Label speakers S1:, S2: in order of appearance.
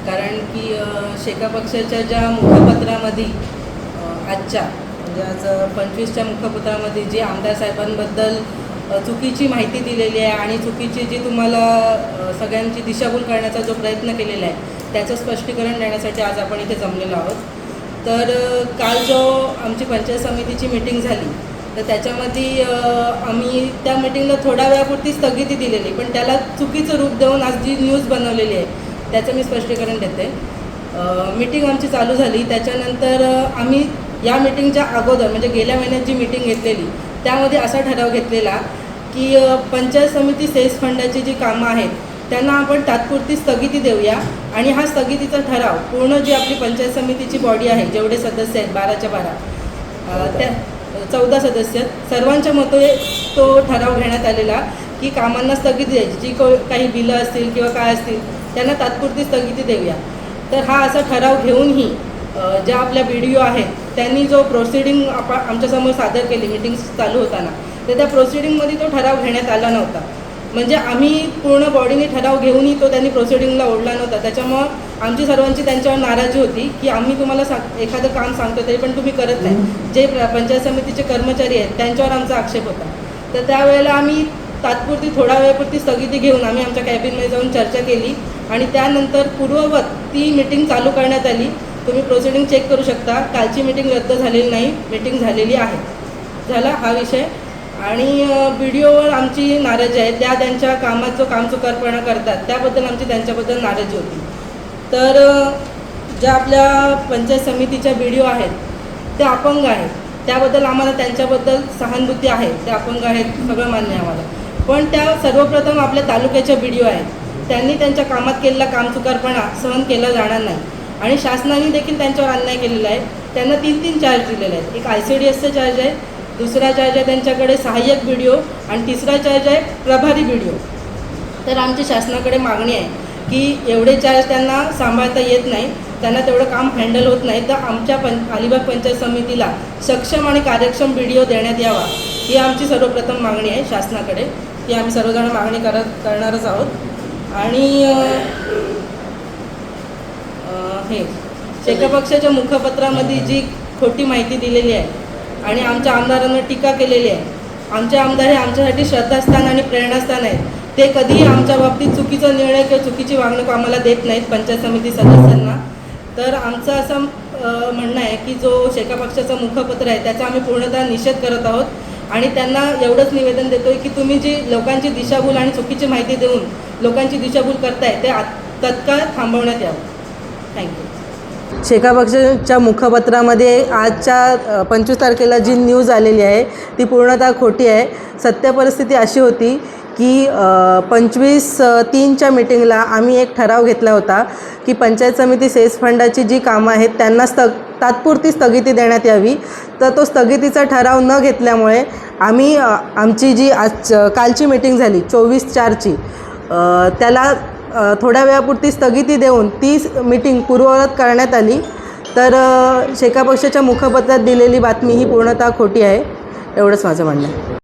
S1: कारण की शेका पक्षाच्या ज्या मुखपत्रामध्ये आजच्या म्हणजे आज 25च्या मुखपत्रामध्ये जे आमदार साहेबांबद्दल चुकीची माहिती दिलेली आहे आणि चुकीची जी तुम्हाला सगळ्यांची दिशाभूल करण्याचा जो प्रयत्न केलेला आहे त्याचं स्पष्टीकरण देण्यासाठी आज आपण इथे जमलेलो आहोत। तर काल जो आमची पंचायत समितीची मीटिंग झाली तर त्याच्यामध्ये आम्ही त्या मीटिंगला थोड्या वेळापुरती स्थगिती दिलेली, पण त्याला चुकीचं रूप देऊन आज जी न्यूज बनवलेली आहे त्याचं मी स्पष्टीकरण देते। मीटिंग आमची चालू झाली त्याच्यानंतर आम्ही या मीटिंगच्या अगोदर म्हणजे गेल्या महिन्यात जी मीटिंग घेतलेली त्यामध्ये असा ठराव घेतलेला की पंचायत समिती सेस फंडाची जी कामं आहेत त्यांना आपण तात्पुरती स्थगिती देऊया आणि हा स्थगितीचा ठराव पूर्ण जी आपली पंचायत समितीची बॉडी आहे, जेवढे सदस्य आहेत 12च्या 12 त्या 14 सदस्य सर्वांच्या मते तो ठराव घेण्यात आलेला की कामांना स्थगिती द्यायची, जी काही बिलं असतील किंवा काय असतील त्यांना तात्पुरती स्थगिती देऊया। तर हा असा ठराव घेऊनही ज्या आपल्या BDO आहेत त्यांनी जो प्रोसिडिंग आमच्यासमोर सादर केली मीटिंग चालू होताना, तर त्या प्रोसिडिंगमध्ये तो ठराव घेण्यात आला नव्हता। म्हणजे आम्ही पूर्ण बॉडीने ठराव घेऊनही तो त्यांनी प्रोसिडिंगला ओढला नव्हता। त्याच्यामुळं आमची सर्वांची त्यांच्यावर नाराजी होती की आम्ही तुम्हाला एखादं काम सांगतो तरी पण तुम्ही करत नाही, जे पंचायत समितीचे कर्मचारी आहेत त्यांच्यावर आमचा आक्षेप होता। तर त्यावेळेला आम्ही तात्पुरती थोडा वेळपुरती स्थगिती घेऊन आम्ही आमच्या कॅबिनमध्ये जाऊन चर्चा केली आणि त्यानंतर पूर्ववत ती मीटिंग चालू करण्यात आली। तुम्ही प्रोसिडिंग चेक करू शकता, कालची मीटिंग रद्द झालेली नाही, मीटिंग झालेली आहे। झाला हा विषय। आणि BDOवर आमची नाराजी आहे, त्या त्यांच्या कामात जो कामचुकारपणा करतात त्याबद्दल आमची त्यांच्याबद्दल नाराजी होती। तर ज्या आपल्या पंचायत समितीच्या BDO आहेत ते अपंग आहेत, त्याबद्दल आम्हाला त्यांच्याबद्दल सहानुभूती आहे, ते अपंग आहेत सगळं मान्य आहे आम्हाला, पण त्या सर्वप्रथम आपल्या तालुक्याच्या BDO आहेत, त्यांनी त्यांच्या कामात केलेला कामचुकारपणा सहन केला जाणार नाही आणि शासनाने देखील त्यांच्यावर अन्याय केलेला आहे। त्यांना 3 चार्ज दिलेले आहेत, एक ICDSचा चार्ज आहे, दुसरा चार्ज आहे त्यांच्याकडे सहाय्यक BDO आणि तिसरा चार्ज आहे प्रभारी BDO। तर आमची शासनाकडे मागणी आहे की एवढे चार्ज त्यांना सांभाळता येत नाही, त्यांना तेवढं काम हँडल होत नाही, तर आमच्या अलिबाग पंचायत समितीला सक्षम आणि कार्यक्षम BDO देण्यात यावा ही आमची सर्वप्रथम मागणी आहे शासनाकडे, ती आम्ही सर्वजण मागणी करणारच आहोत। आणि हे शेका पक्षाच्या मुखपत्रामध्ये जी खोटी माहिती दिलेली आहे आणि आमच्या आमदारांवर टीका केलेली आहे, आमचे आमदार हे आमच्यासाठी श्रद्धास्थान आणि प्रेरणास्थान आहेत, ते कधीही आमच्या बाबतीत चुकीचा निर्णय किंवा चुकीची वागणूक आम्हाला देत नाहीत पंचायत समिती सदस्यांना। तर आमचं असं म्हणणं आहे की जो शेका पक्षाचा मुखपत्र आहे त्याचा आम्ही पूर्णतः निषेध करत आहोत आणि त्यांना एवढंच निवेदन देतो की तुम्ही जी लोकांची दिशाभूल आणि चुकीची माहिती देऊन लोकांची दिशाभूल करताय ते तत्काळ थांबवण्यात यावं। थँक्यू। शेका पक्षाच्या मुखपत्रामध्ये आजच्या 25 तारखेला जी न्यूज आलेली आहे ती पूर्णतः खोटी आहे। सत्य परिस्थिती अशी होती की 25/3च्या मीटिंगला आम्ही एक ठराव घेतला होता की पंचायत समिती सेस फंडाची जी कामं आहेत त्यांना तात्पुरती स्थगिती देण्यात यावी। तर तो स्थगितीचा ठराव न घेतल्यामुळे आम्ही आमची जी आज कालची मीटिंग झाली 24/4ची त्याला थोड्या वेळापुरती स्थगिती देऊन ती मीटिंग पूर्ववत करण्यात आली। तर शेका पक्षाच्या मुखपत्रात दिलेली बातमी ही पूर्णतः खोटी आहे, एवढंच माझं म्हणणं आहे।